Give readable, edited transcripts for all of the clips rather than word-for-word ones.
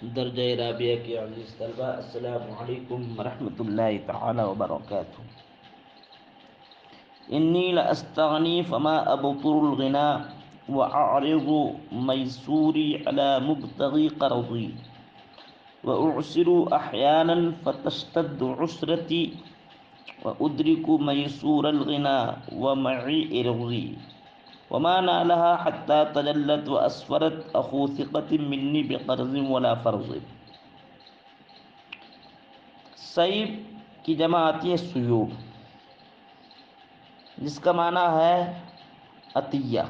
درجہ رابعہ کے عزیز طلبہ، السلام علیکم ورحمۃ اللہ تعالی وبرکاتہ۔ انی لاستغنی فما ابطر الغنا واعرض میسوری علی مبتغی قرضی واعسر احیانا فتشتد عسرتی وادرک میسور الغنا ومعی ارضی وما نالها حتى تجلت واسفرت اخو ثقة منی بقرض ولا فرض۔ سیب کی جمع آتی ہے سیوب، جس کا معنی ہے عطیہ۔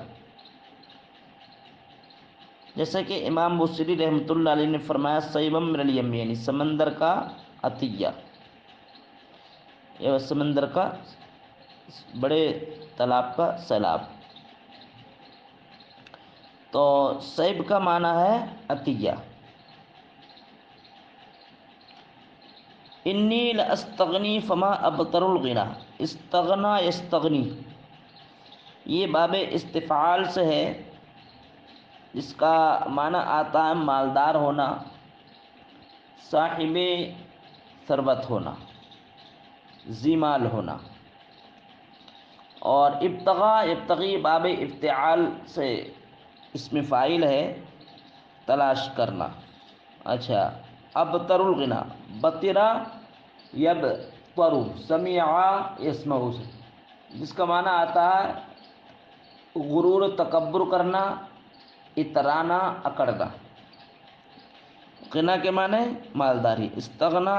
جیسا کہ امام بصری رحمۃ اللہ علیہ نے فرمایا سیبم من الیم، یعنی سمندر کا عطیہ، یا سمندر کا بڑے تالاب کا سیلاب۔ تو سیب کا معنی ہے عطیہ۔ انی لاستغنی فما ابطر الغنا، استغنا یستغنی، یہ باب استفعال سے ہے، جس کا معنی آتا ہے مالدار ہونا، صاحب ثروت ہونا، ذی مال ہونا۔ اور ابتغا، ابتغی باب افتعال سے اسم فاعل ہے، تلاش کرنا۔ اچھا، ابتر الغنا، بطرا یبطر، سمع یسمع، جس کا معنی آتا ہے غرور و تکبر کرنا، اترانا، اکڑنا۔ غنا کے معنی مالداری۔ استغنا،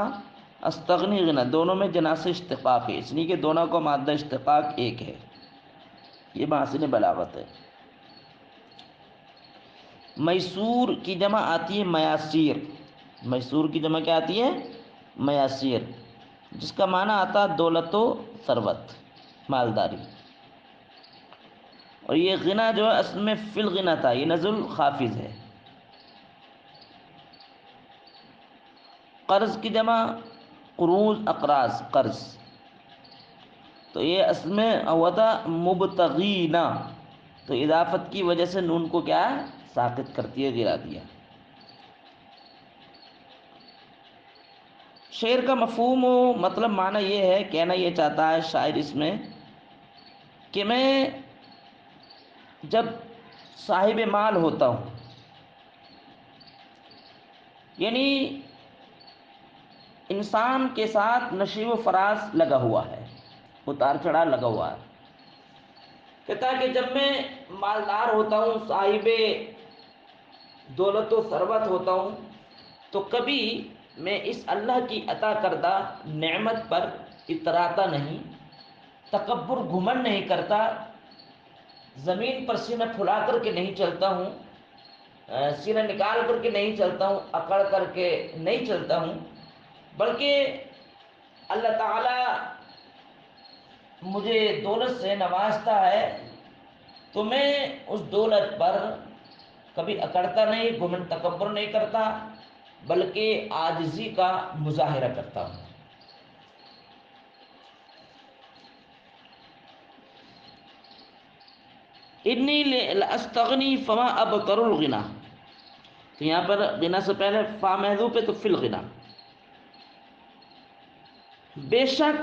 استغنی، غنا، دونوں میں جناس اشتقاق ہے، اس لیے کہ دونوں کا مادہ اشتقاق ایک ہے۔ یہ محاسن بلاغت ہے۔ میسور کی جمع آتی ہے میاسیر، میسور کی جمع کیا آتی ہے؟ میاسیر، جس کا معنی آتا ہے دولت و ثروت، مالداری۔ اور یہ غنا جو ہے اصل میں فی الغنا تھا، یہ نزل خافض ہے۔ قرض کی جمع قروض، اقراض، قرض، تو یہ اصل میں ہوا تھا مبتغینا، تو اضافت کی وجہ سے نون کو کیا ہے؟ ساقط کرتی ہے، گرا دیا۔ شعر کا مفہوم و مطلب معنی یہ ہے، کہنا یہ چاہتا ہے شاعر اس میں کہ میں جب صاحب مال ہوتا ہوں، یعنی انسان کے ساتھ نشیب و فراز لگا ہوا ہے، اتار چڑھا لگا ہوا ہے، کہتا ہے کہ جب میں مالدار ہوتا ہوں، صاحب دولت و ثروت ہوتا ہوں، تو کبھی میں اس اللہ کی عطا کردہ نعمت پر اتراتا نہیں، تکبر گھمنڈ نہیں کرتا، زمین پر سینہ پھلا کر کے نہیں چلتا ہوں، سینہ نکال کر کے نہیں چلتا ہوں، اکڑ کر کے نہیں چلتا ہوں، بلکہ اللہ تعالی مجھے دولت سے نوازتا ہے، تو میں اس دولت پر کبھی اکڑتا نہیں، گھمنڈ تکبر نہیں کرتا، بلکہ عاجزی کا مظاہرہ کرتا ہوں۔ انی لاستغنی فما ابطر الغنا، تو یہاں پر غنا سے پہلے فا محذوف ہے، تو فی الغنا، بے شک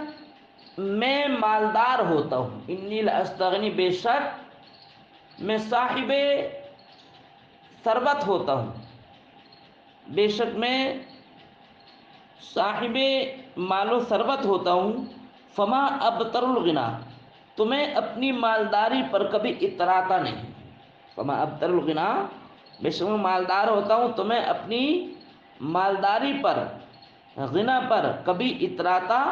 میں مالدار ہوتا ہوں، انی لاستغنی، بے شک میں صاحب ثروت ہوتا ہوں، بے شک میں صاحب مال و ثروت ہوتا ہوں، فما ابتر الغنا، تو میں اپنی مالداری پر کبھی اتراتا نہیں، فما ابتر الغنا، بے شک میں مالدار ہوتا ہوں تو میں اپنی مالداری پر، غنا پر کبھی اتراتا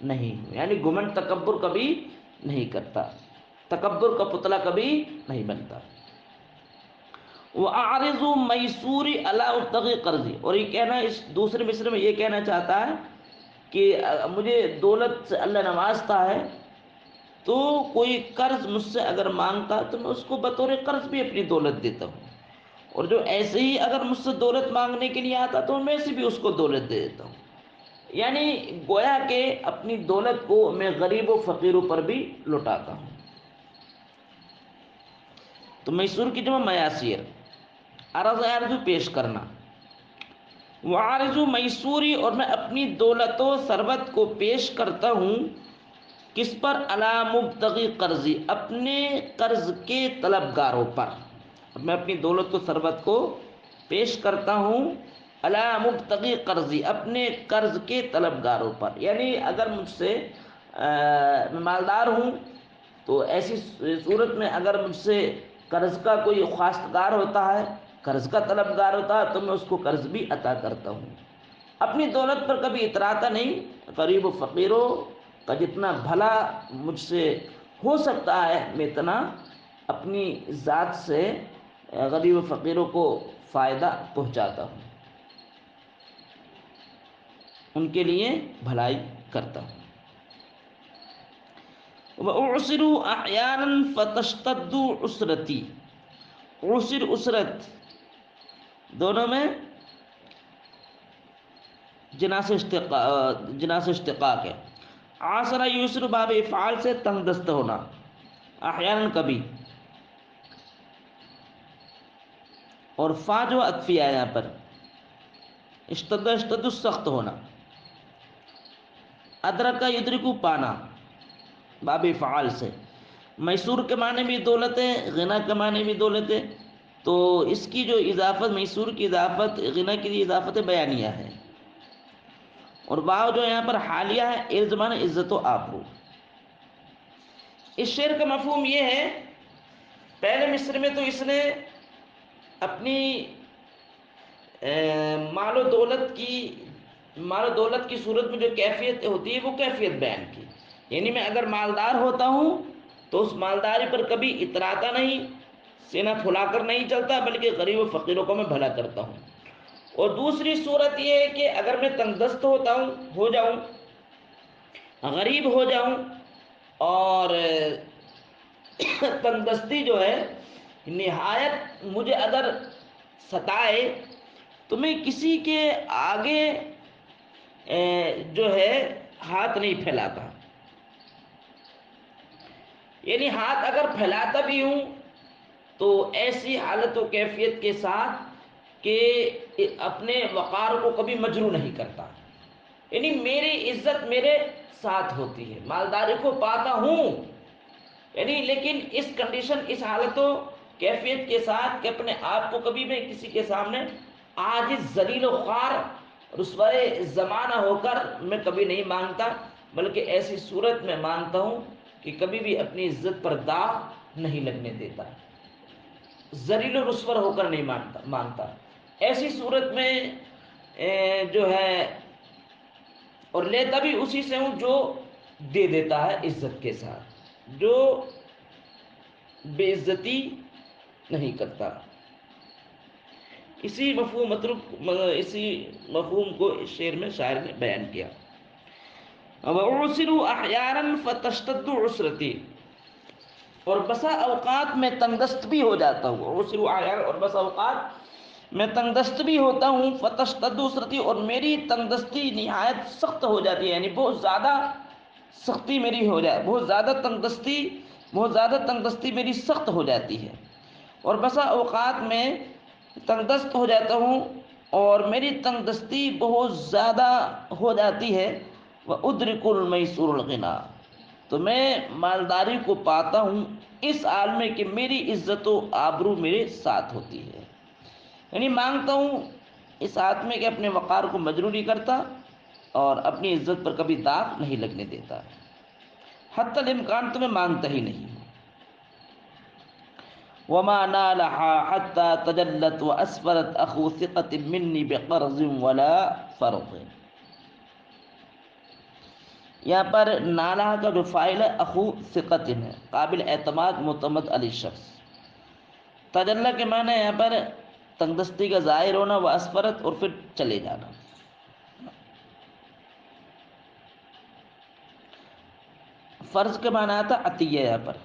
نہیں، یعنی گھمنڈ تکبر کبھی نہیں کرتا، تکبر کا پتلا کبھی نہیں بنتا۔ وَأَعْرِضُ مَيْسُورِ عَلَىٰ أُبْتَغِي قَرْضِي، اور یہ کہنا اس دوسرے مصرع میں یہ کہنا چاہتا ہے کہ مجھے دولت سے اللہ نوازتا ہے، تو کوئی قرض مجھ سے اگر مانگتا تو میں اس کو بطور قرض بھی اپنی دولت دیتا ہوں، اور جو ایسے ہی اگر مجھ سے دولت مانگنے کے لیے آتا تو میں سے بھی اس کو دولت دے دیتا ہوں، یعنی گویا کہ اپنی دولت کو میں غریب و فقیروں پر بھی لٹاتا ہوں۔ تو میسور کی جمع میاسیر، عرض، عرض پیش کرنا، وعارض میسوری، اور میں اپنی دولت و ثروت کو پیش کرتا ہوں کس پر؟ علی مبتغی قرضی، اپنے قرض کے طلبگاروں پر. میں اپنی دولت و ثروت کو پیش کرتا ہوں علی مبتغی قرضی، اپنے قرض کے طلبگاروں پر. یعنی اگر مجھ سے میں مالدار ہوں تو ایسی صورت میں اگر مجھ سے قرض کا کوئی خواستگار ہوتا ہے، قرض کا طلبگار ہوتا ہے، تو میں اس کو قرض بھی عطا کرتا ہوں. اپنی دولت پر کبھی اتراتا نہیں. غریب و فقیروں کا جتنا بھلا مجھ سے ہو سکتا ہے میں اتنا اپنی ذات سے غریب و فقیروں کو فائدہ پہنچاتا ہوں، ان کے لیے بھلائی کرتا ہوں. وَأُعْسِرُ أَحْيَانًا فَتَشْتَدُّ عُسْرَتِي. عسر عسرت دونوں میں جناس اشتقاق ہے. عاصرہ یسر باب افعال سے تنگ دست ہونا، احیانا کبھی، اور فا جو عطفی ہے یہاں پر، اشتد سخت ہونا. ادرکا یدرکو پانا، باب فعال سے. میسور کے معنی بھی دولت ہے، غنا کے معنی بھی دولت ہے. تو اس کی جو اضافت، میسور کی اضافت غنا کی اضافت بیانیہ ہے. اور واو جو یہاں پر حالیہ ہے، الزمان عزت و آبرو. اس شعر کا مفہوم یہ ہے، پہلے مصر میں تو اس نے اپنی مال و دولت کی صورت میں جو کیفیت ہوتی ہے وہ کیفیت بیان کی. یعنی میں اگر مالدار ہوتا ہوں تو اس مالداری پر کبھی اتراتا نہیں، سینہ پھلا کر نہیں چلتا، بلکہ غریب و فقیروں کو میں بھلا کرتا ہوں. اور دوسری صورت یہ ہے کہ اگر میں تنگ دست ہو جاؤں، غریب ہو جاؤں، اور تنگ دستی جو ہے نہایت مجھے اگر ستائے، تو میں کسی کے آگے جو ہے ہاتھ نہیں پھیلاتا. یعنی ہاتھ اگر پھیلاتا بھی ہوں تو ایسی حالت و کیفیت کے ساتھ کہ اپنے وقار کو کبھی مجروح نہیں کرتا. یعنی میری عزت میرے ساتھ ہوتی ہے، مالداری کو پاتا ہوں، یعنی لیکن اس کنڈیشن، اس حالت و کیفیت کے ساتھ کہ اپنے آپ کو کبھی میں کسی کے سامنے عاجز، ذلیل و خوار، رسوائے زمانہ ہو کر میں کبھی نہیں مانگتا، بلکہ ایسی صورت میں مانگتا ہوں کہ کبھی بھی اپنی عزت پر داغ نہیں لگنے دیتا، ذلیل و رسوا ہو کر نہیں مانگتا. ایسی صورت میں جو ہے، اور لیتا بھی اسی سے ہوں جو دے دیتا ہے عزت کے ساتھ، جو بے عزتی نہیں کرتا. اسی مفہوم کو اس شعر میں شاعر نے بیان کیا. وَأُعْسِرُ أَحْيَانًا فَتَشْتَدُّ عُسْرَتِي، اور بسا اوقات میں تنگ دست بھی ہو جاتا ہوں. وَأُعْسِرُ أَحْيَانًا، اور بسا اوقات میں تنگ دست بھی ہوتا ہوں. فَتَشْتَدُّ عُسْرَتِي، اور میری تنگ دستی نہایت سخت ہو جاتی ہے، یعنی بہت زیادہ سختی میری ہو جائے، بہت زیادہ تنگ دستی میری سخت ہو جاتی ہے. اور بسا اوقات میں تنگ دست ہو جاتا ہوں اور میری تنگ دستی بہت زیادہ ہو جاتی ہے. وَأُدْرِكُ الْمَيْسُورُ الْغِنَىٰ، تو میں مالداری کو پاتا ہوں اس حال میں کہ میری عزت و آبرو میرے ساتھ ہوتی ہے. یعنی مانگتا ہوں اس حالت میں کہ اپنے وقار کو مجروح نہیں کرتا اور اپنی عزت پر کبھی داغ نہیں لگنے دیتا. حتی الامکان تو میں مانگتا ہی نہیں ہوں. وَمَا نَالَهَا حَتَّى تَجَلَّتْ وَأَسْفَرَتْ أَخُو ثِقَةٍ مِّنِّي بِقَرْضٍ وَلَا فَرْضٍ. یہاں پر نالہ کا جو فاعل ہے اخو ثقۃ ہے، قابل اعتماد معتمد علی شخص. تجلی کے معنی یہاں پر تنگ دستی کا ظاہر ہونا، و اسفرت، اور پھر چلے جانا. فرض کے معنی آتا عطیہ، یہاں پر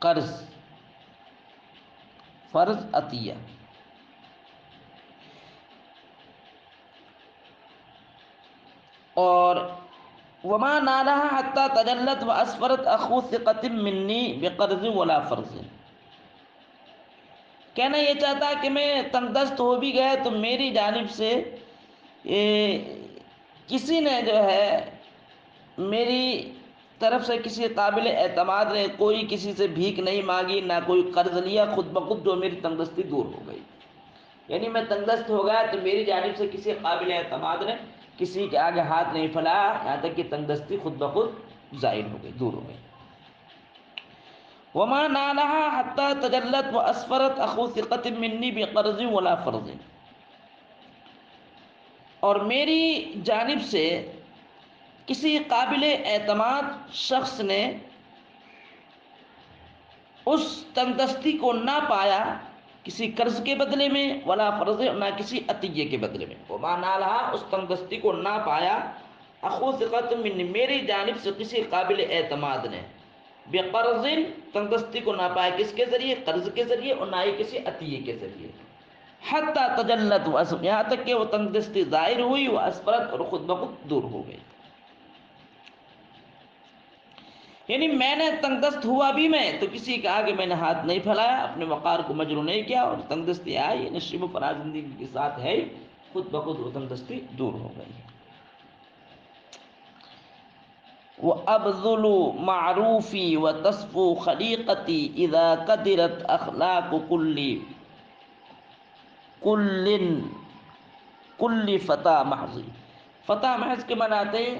قرض، فرض عطیہ. اور وما نالها حتى تجلت واسفرت اخو ثقة مني بقرض ولا فرض. کہنا یہ چاہتا کہ میں تنگ دست ہو بھی گیا تو میری جانب سے یہ کسی نے جو ہے میری طرف سے کسی قابل اعتماد نے کوئی کسی سے بھیک نہیں مانگی، نہ کوئی قرض لیا، خود بخود جو میری تنگدستی دور ہو گئی۔ یعنی میں تنگدست ہو گیا تو میری جانب سے کسی قابل اعتماد نے کسی کے آگے ہاتھ نہیں پھیلایا، یہاں تک کہ تنگدستی خود بخود ظاہر ہو گئی، دور ہو گئی۔ وما نالها حتى تجلت واسفرت اخو ثقت منی بقرض ولا فرض، اور میری جانب سے کسی قابل اعتماد شخص نے اس تنگدستی کو نہ پایا کسی قرض کے بدلے میں، ولا فرض، نہ کسی عطیے کے بدلے میں۔ وما نالها، اس تنگدستی کو نہ پایا، اخو ثقت منی، میری جانب سے کسی قابل اعتماد نے، بقرض، تنگدستی کو نہ پایا کس کے ذریعے؟ قرض کے ذریعے، اور نہ ہی کسی عطیے کے ذریعے۔ حتی تجلت، یہاں تک کہ وہ تنگدستی ظاہر ہوئی، وہ اسفرت، اور خود بخود دور ہو گئی۔ یعنی میں نے تنگدست ہوا بھی میں تو کسی کے آگے میں نے ہاتھ نہیں پھیلایا، اپنے وقار کو مجروح نہیں کیا، اور تنگدستی آئی نشیب و فراز زندگی کے ساتھ ہے، خود بخود وہ تنگدستی دور ہو گئی۔ وَأَبْذُلُ مَعْرُوفِي وَتَصْفُو خَلِيقَتِي إِذَا قَدِرَتْ أَخْلَاقُ كُلِّ فَتَى مَحْضٍ۔ فتح محض کے معنی آتے ہیں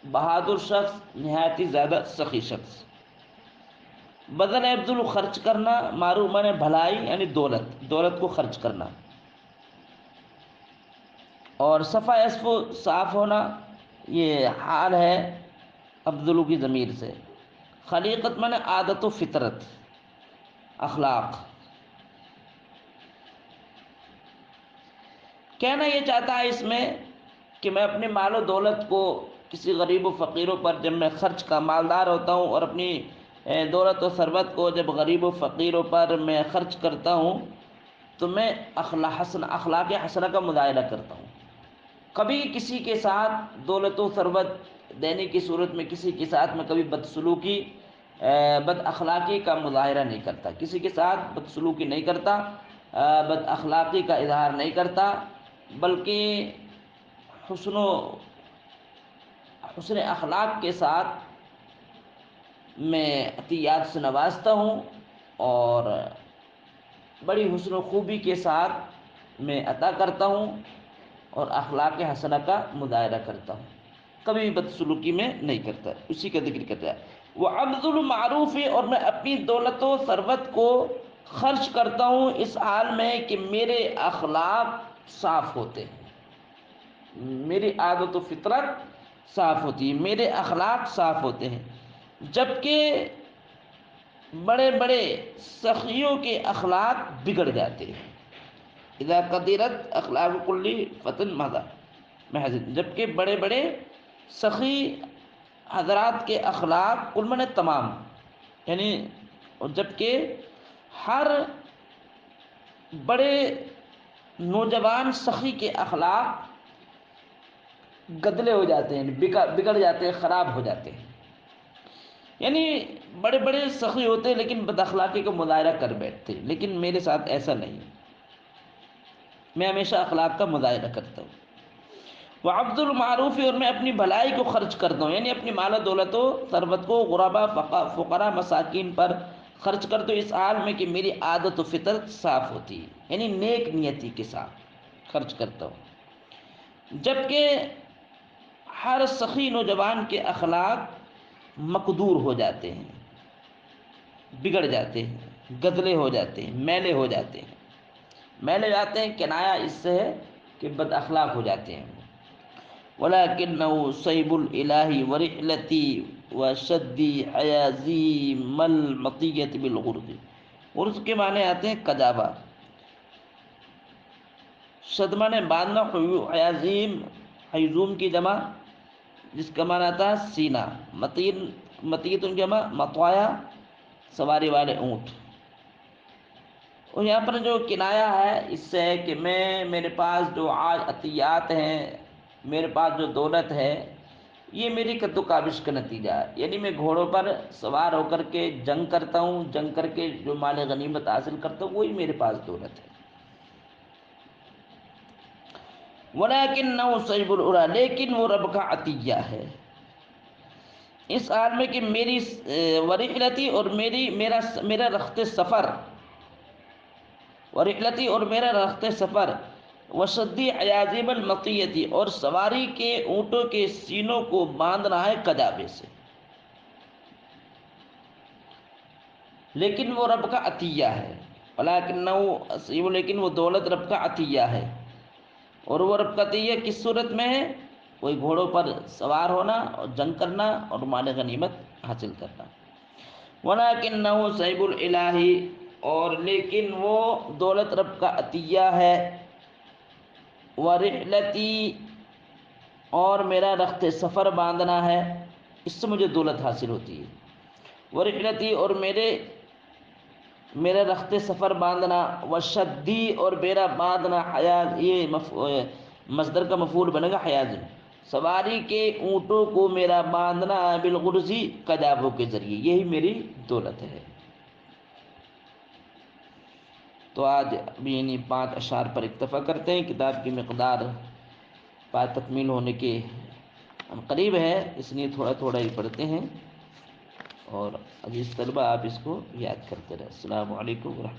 بہادر شخص، نہایت ہی زیادہ سخی شخص۔ بدل ابذل، خرچ کرنا، معروف معنی بھلائی یعنی دولت کو خرچ کرنا، اور صفا اسفو، صاف ہونا، یہ حال ہے ابذلو کی ضمیر سے۔ خلیقت معنی عادت و فطرت، اخلاق۔ کہنا یہ چاہتا ہے اس میں کہ میں اپنی مال و دولت کو کسی غریب و فقیروں پر جب میں خرچ کا مالدار ہوتا ہوں، اور اپنی دولت و ثروت کو جب غریب و فقیروں پر میں خرچ کرتا ہوں تو میں اخلاق حسنہ کا مظاہرہ کرتا ہوں۔ کبھی کسی کے ساتھ دولت و ثروت دینے کی صورت میں کسی کے ساتھ میں کبھی بدسلوکی، بد اخلاقی کا مظاہرہ نہیں کرتا، کسی کے ساتھ بدسلوکی نہیں کرتا، بد اخلاقی کا اظہار نہیں کرتا، بلکہ حسن اخلاق کے ساتھ میں عطیات سے نوازتا ہوں، اور بڑی حسن و خوبی کے ساتھ میں عطا کرتا ہوں، اور اخلاق حسنہ کا مظاہرہ کرتا ہوں، کبھی بدسلوکی میں نہیں کرتا۔ اسی کا ذکر کرتا ہے وَأَبْذُلُ مَعْرُوفِ، اور میں اپنی دولت و ثروت کو خرچ کرتا ہوں اس حال میں کہ میرے اخلاق صاف ہوتے ہیں، میری عادت و فطرت صاف ہوتی ہے، میرے اخلاق صاف ہوتے ہیں۔ جبکہ بڑے بڑے سخیوں کے اخلاق بگڑ جاتے ہیں۔ اذا قدرت اخلاق کلی فتن محض، جبکہ بڑے بڑے سخی حضرات کے اخلاق، کل من تمام، یعنی جبکہ ہر بڑے نوجوان سخی کے اخلاق گدلے ہو جاتے ہیں، بگڑ جاتے ہیں، خراب ہو جاتے ہیں۔ یعنی بڑے بڑے سخی ہوتے لیکن بد اخلاقی کا مظاہرہ کر بیٹھتے، لیکن میرے ساتھ ایسا نہیں، میں ہمیشہ اخلاق کا مظاہرہ کرتا ہوں۔ وعبد المعروف، اور میں اپنی بھلائی کو خرچ کرتا ہوں، یعنی اپنی مال و دولت و ثروت کو غربا، فقراء، مساکین پر خرچ کرتا ہوں اس حال میں کہ میری عادت و فطرت صاف ہوتی ہے، یعنی نیک نیتی کے ساتھ خرچ کرتا ہوں۔ جبکہ ہر سخی نوجوان کے اخلاق مقدور ہو جاتے ہیں، بگڑ جاتے ہیں، گدلے ہو جاتے ہیں، میلے ہو جاتے ہیں۔ میلے جاتے ہیں کنایا اس سے ہے کہ بد اخلاق ہو جاتے ہیں۔ وَلَكِنَّهُ صَيْبُ الْإِلَٰهِ وَرِحْلَتِي وَشَدِّ حَيَازِيمَ الْمَطِيَّةِ بِالْغُرْضِ، غرض کے معنی آتے ہیں کجاوا، شد معنی باندھنا، حیازیم حیزوم کی جمع جس کا معنی آتا ہے سینہ، مطیت جمع مطوایا، سواری والے اونٹ۔ اور یہاں پر جو کنایا ہے اس سے ہے کہ میرے پاس جو آج عطیات ہیں، میرے پاس جو دولت ہے، یہ میری کد و کاوش کا نتیجہ ہے، یعنی میں گھوڑوں پر سوار ہو کر کے جنگ کرتا ہوں، جنگ کر کے جو مال غنیمت حاصل کرتا ہوں وہی میرے پاس دولت ہے۔ ولیکنہ صیب العلا، لیکن وہ رب کا عطیہ ہے اس حال میں کہ میری ورحلتی اور میرا رخت سفر، ورحلتی اور میرا رخت سفر، وشدی عیاذیب المطیتی اور سواری کے اونٹوں کے سینوں کو باندھنا ہے قدابے سے، لیکن وہ رب کا عطیہ ہے، ولیکنہ لیکن وہ دولت رب کا عطیہ ہے، اور وہ رب کا عطیہ کس صورت میں ہے؟ کوئی گھوڑوں پر سوار ہونا اور جنگ کرنا اور مال غنیمت حاصل کرنا۔ ولیکنہ صیب الالہ، اور لیکن وہ دولت رب کا عطیہ ہے، ورحلتی اور میرا رخت سفر باندھنا ہے، اس سے مجھے دولت حاصل ہوتی ہے، ورحلتی اور میرا رخت سفر باندھنا، وشدی اور میرا باندھنا، حیاض یہ مصدر کا مفعول بنے گا حیاض میں، سواری کے اونٹوں کو میرا باندھنا بالغرزی قدابوں کے ذریعے، یہی میری دولت ہے۔ تو آج ابھی انہیں 5 اشعار پر اکتفا کرتے ہیں، کتاب کی مقدار پائے تکمیل ہونے کے قریب ہے، اس لیے تھوڑا تھوڑا ہی پڑھتے ہیں، اور عزیز طلبہ آپ اس کو یاد کرتے رہیں۔ السلام علیکم ورحمۃ اللہ۔